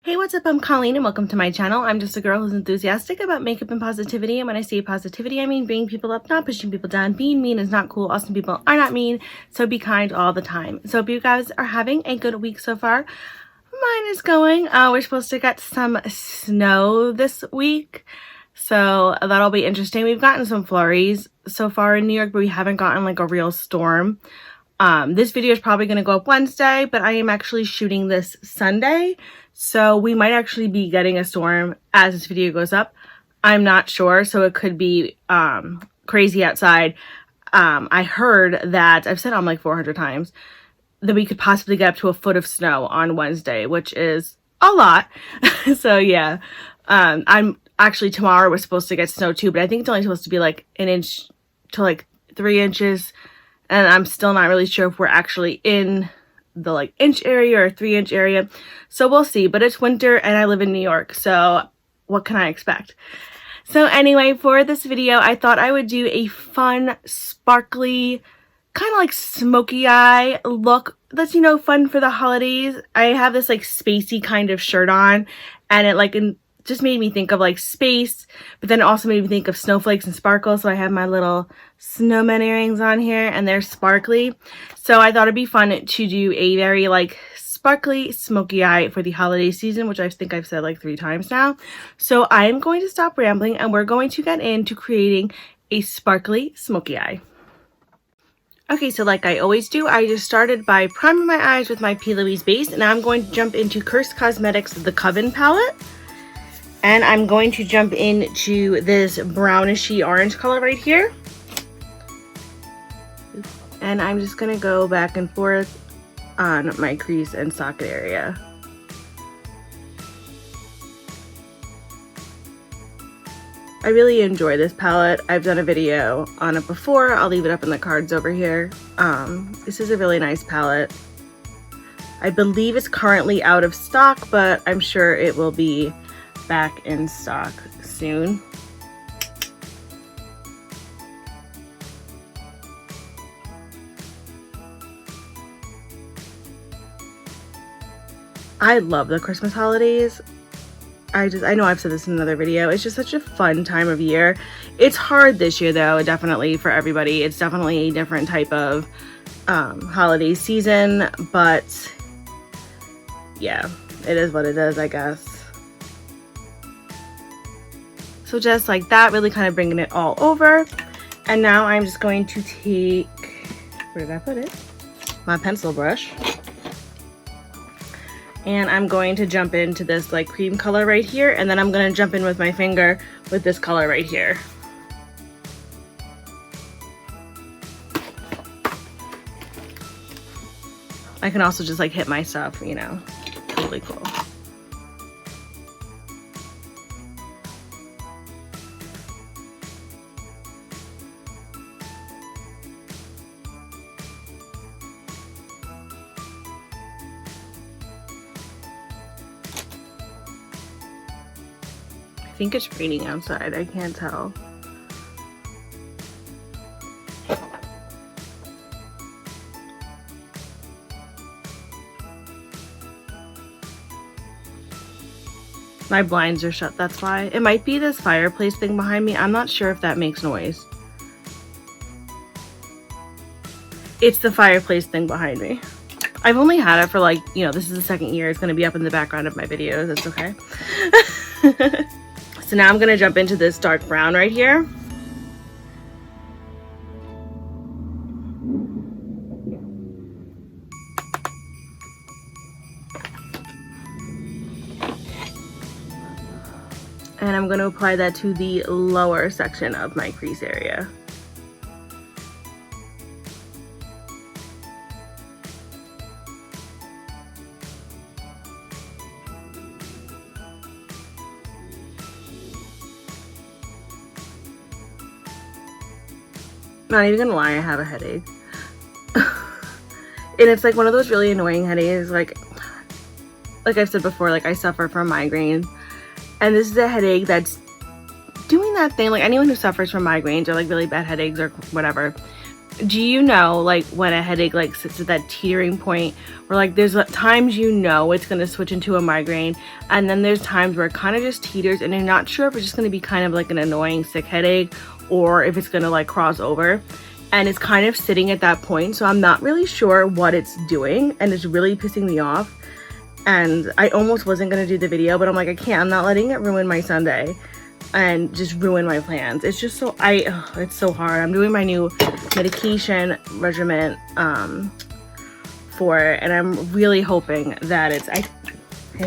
Hey, what's up? I'm Colleen and welcome to my channel. I'm just a girl who's enthusiastic about makeup and positivity, and when I say positivity, I mean bringing people up, not pushing people down. Being mean is not cool. Awesome people are not mean, so be kind all the time. So if you guys are having a good week so far, mine is going. We're supposed to get some snow this week, so that'll be interesting. We've gotten some flurries so far in New York, but we haven't gotten like a real storm. This video is probably going to go up Wednesday, but I am actually shooting this Sunday, so we might actually be getting a storm as this video goes up. I'm not sure, so it could be crazy outside. I heard that, I've said it like 400 times, that we could possibly get up to a foot of snow on Wednesday, which is a lot. So yeah, I'm actually, tomorrow we're supposed to get snow too, but I think it's only supposed to be like an inch to like 3 inches. And I'm still not really sure if we're actually in the like inch area or 3-inch area. So we'll see. But it's winter and I live in New York. So what can I expect? So anyway, for this video, I thought I would do a fun, sparkly, kind of like smoky eye look that's, you know, fun for the holidays. I have this like spacey kind of shirt on, and it just made me think of like space, but then it also made me think of snowflakes and sparkles. So I have my little snowman earrings on here and they're sparkly. So I thought it'd be fun to do a very like sparkly smoky eye for the holiday season, which I think I've said like 3 times now. So I am going to stop rambling and we're going to get into creating a sparkly smoky eye. Okay, so like I always do, I just started by priming my eyes with my P. Louise base, and now I'm going to jump into Curst Kosmetics The Coven palette. And I'm going to jump into this brownishy orange color right here. And I'm just going to go back and forth on my crease and socket area. I really enjoy this palette. I've done a video on it before. I'll leave it up in the cards over here. This is a really nice palette. I believe it's currently out of stock, but I'm sure it will be back in stock soon. I love the Christmas holidays. I know I've said this in another video. It's just such a fun time of year. It's hard this year though, definitely for everybody. It's definitely a different type of holiday season, but yeah, it is what it is, I guess. So just like that, really kind of bringing it all over. And now I'm just going to take, where did I put it? My pencil brush. And I'm going to jump into this like cream color right here. And then I'm going to jump in with my finger with this color right here. I can also just like hit my stuff, you know, totally cool. I think it's raining outside, I can't tell. My blinds are shut, that's why. It might be this fireplace thing behind me. I'm not sure if that makes noise. It's the fireplace thing behind me. I've only had it for like, you know, this is the 2nd year. It's gonna be up in the background of my videos, it's okay. So now I'm going to jump into this dark brown right here. And I'm going to apply that to the lower section of my crease area. Not even gonna lie, I have a headache. And it's like one of those really annoying headaches. Like I've said before, like I suffer from migraine. And this is a headache that's doing that thing. Like anyone who suffers from migraines or like really bad headaches or whatever, do you know, like, when a headache like sits at that teetering point where like there's times you know it's going to switch into a migraine, and then there's times where it kind of just teeters and you're not sure if it's just going to be kind of like an annoying sick headache or if it's going to like cross over, and it's kind of sitting at that point. So I'm not really sure what it's doing and it's really pissing me off, and I almost wasn't going to do the video, but I'm like, I can't, I'm not letting it ruin my Sunday and just ruin my plans. It's just so it's so hard. I'm doing my new medication regimen for it, and I'm really hoping that it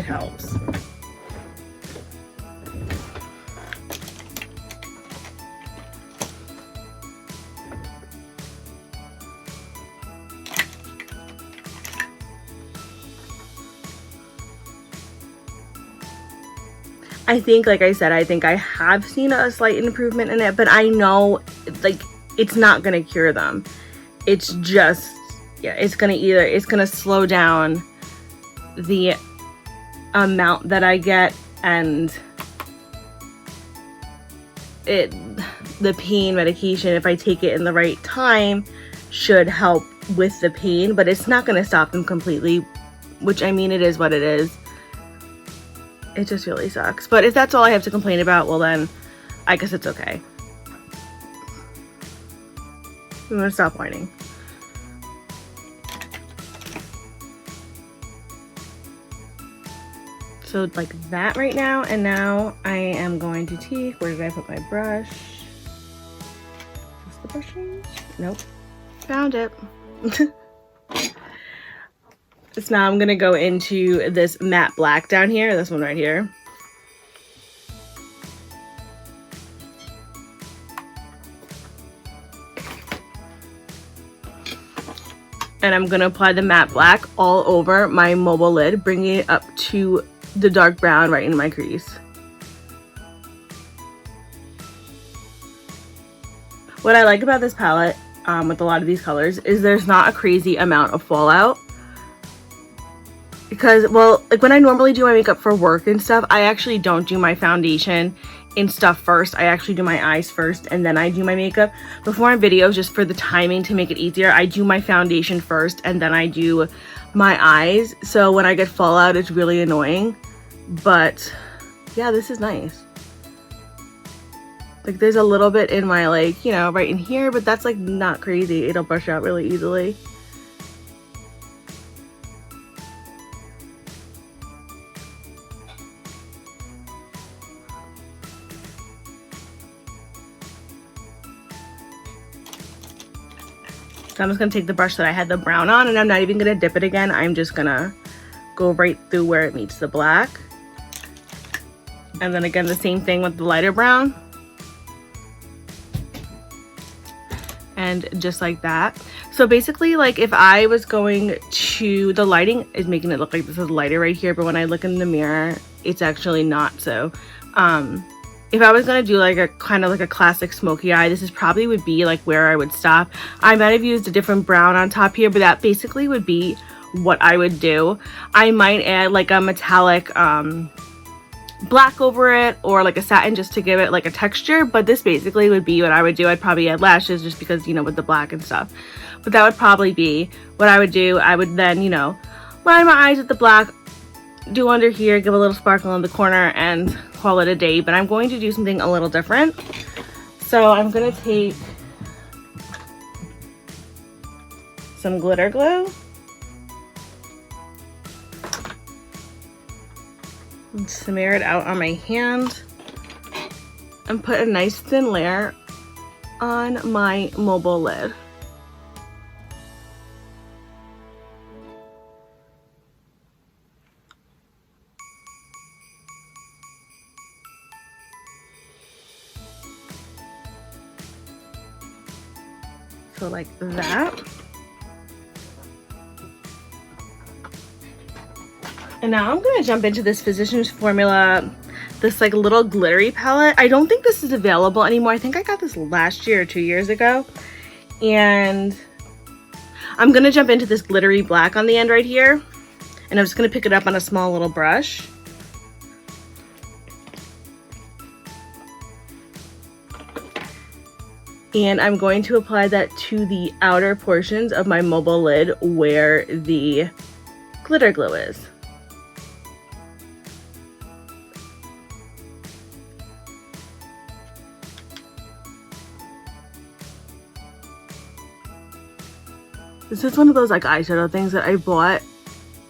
helps. I think, like I said, I think I have seen a slight improvement in it, but I know, like, it's not going to cure them. It's just, yeah, it's going to slow down the amount that I get, and the pain medication, if I take it in the right time, should help with the pain, but it's not going to stop them completely, which, I mean, it is what it is. It just really sucks. But if that's all I have to complain about, well then, I guess it's okay. I'm gonna stop whining. So like that right now, and now I am going to take, where did I put my brush? Is the brush change? Nope. Found it. So now I'm going to go into this matte black down here, this one right here. And I'm going to apply the matte black all over my mobile lid, bringing it up to the dark brown right in my crease. What I like about this palette with a lot of these colors is there's not a crazy amount of fallout. Because, well, like when I normally do my makeup for work and stuff, I actually don't do my foundation and stuff first. I actually do my eyes first and then I do my makeup. Before my videos, just for the timing to make it easier, I do my foundation first and then I do my eyes. So when I get fallout, it's really annoying. But yeah, this is nice. Like there's a little bit in my, like, you know, right in here, but that's like not crazy. It'll brush out really easily. So I'm just going to take the brush that I had the brown on, and I'm not even going to dip it again. I'm just going to go right through where it meets the black. And then again, the same thing with the lighter brown. And just like that. So basically, like if I was going to, the lighting is making it look like this is lighter right here, but when I look in the mirror, it's actually not. So if I was going to do like a kind of like a classic smoky eye, this is probably would be like where I would stop. I might have used a different brown on top here, but that basically would be what I would do. I might add like a metallic black over it, or like a satin, just to give it like a texture, but this basically would be what I would do. I'd probably add lashes just because, you know, with the black and stuff, but that would probably be what I would do. I would then, you know, line my eyes with the black, do under here, give a little sparkle in the corner, and call it a day. But I'm going to do something a little different. So I'm going to take some glitter glue and smear it out on my hand and put a nice thin layer on my mobile lid. So like that. And now I'm going to jump into this Physicians Formula, this like little glittery palette. I don't think this is available anymore. I think I got this last year or 2 years ago. And I'm going to jump into this glittery black on the end right here. And I'm just going to pick it up on a small little brush. And I'm going to apply that to the outer portions of my mobile lid where the glitter glue is. This is one of those like eyeshadow things that I bought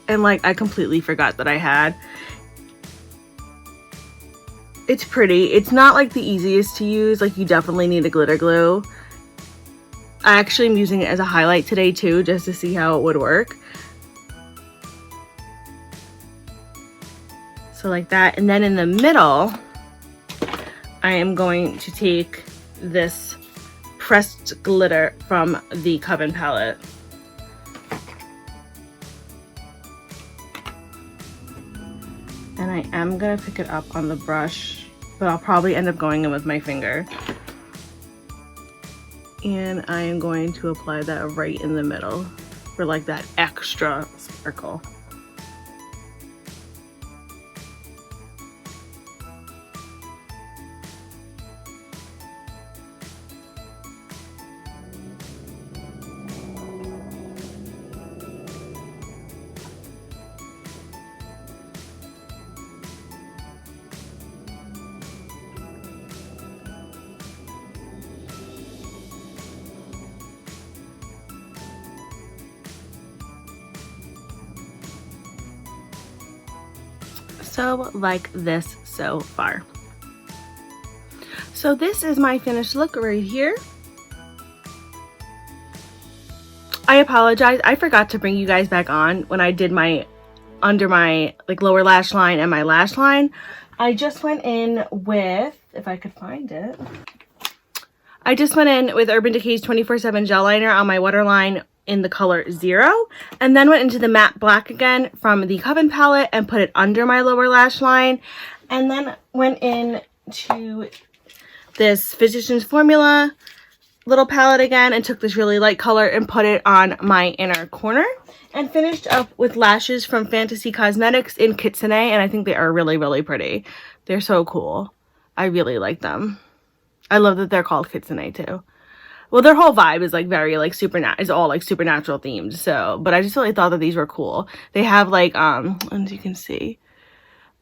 and like I completely forgot that I had. It's pretty. It's not like the easiest to use. Like, you definitely need a glitter glue. I actually am using it as a highlight today too, just to see how it would work. So like that. And then in the middle, I am going to take this pressed glitter from the Coven palette. And I am gonna pick it up on the brush, but I'll probably end up going in with my finger. And I am going to apply that right in the middle for like that extra sparkle. So like this so far. So this is my finished look right here. I apologize, I forgot to bring you guys back on when I did my under my like lower lash line and my lash line. I just went in with, if I could find it, I just went in with Urban Decay's 24/7 gel liner on my waterline in the color 0, and then went into the matte black again from the Coven palette and put it under my lower lash line, and then went in to this Physicians Formula little palette again and took this really light color and put it on my inner corner, and finished up with lashes from Phantasi Cosmetics in Kitsune, and I think they are really, really pretty. They're so cool. I really like them. I love that they're called Kitsune too. Well, their whole vibe is like very like is all like supernatural themed. So, but I just really thought that these were cool. They have like as you can see,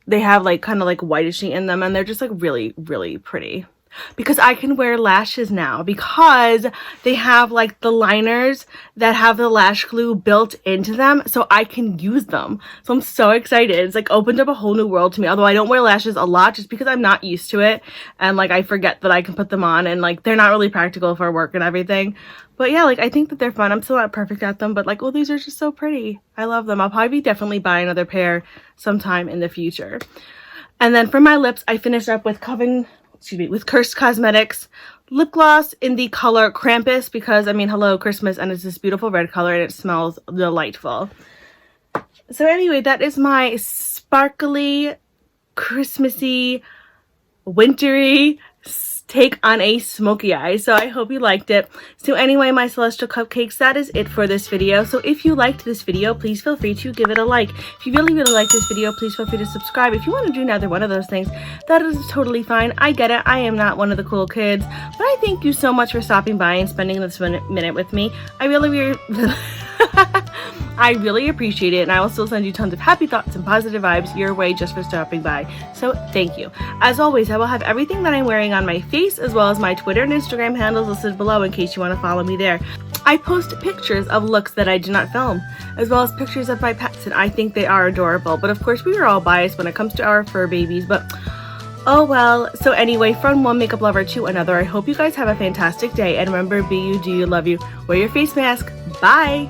they have like kind of like whitishing in them, and they're just like really, really pretty. Because I can wear lashes now because they have like the liners that have the lash glue built into them, so I can use them. So I'm so excited. It's like opened up a whole new world to me, although I don't wear lashes a lot just because I'm not used to it, and like I forget that I can put them on, and like they're not really practical for work and everything. But yeah, like I think that they're fun. I'm still not perfect at them, but like, oh, these are just so pretty. I love them. I'll probably definitely buy another pair sometime in the future. And then for my lips, I finished up with with Curst Kosmetics lip gloss in the color Krampus, because I mean, hello, Christmas, and it's this beautiful red color and it smells delightful. So anyway, that is my sparkly, Christmassy, wintry take on a smoky eye. So I hope you liked it. So anyway, my celestial cupcakes, that is it for this video. So if you liked this video, please feel free to give it a like. If you really, really like this video, please feel free to subscribe. If you want to do neither one of those things, that is totally fine. I get it. I am not one of the cool kids, but I thank you so much for stopping by and spending this minute with me. I really I really appreciate it, and I will still send you tons of happy thoughts and positive vibes your way just for stopping by. So thank you. As always, I will have everything that I'm wearing on my face, as well as my Twitter and Instagram handles listed below in case you want to follow me there. I post pictures of looks that I did not film, as well as pictures of my pets, and I think they are adorable. But of course, we are all biased when it comes to our fur babies, but oh well. So anyway, from one makeup lover to another, I hope you guys have a fantastic day, and remember, be you, do you, love you, wear your face mask. Bye!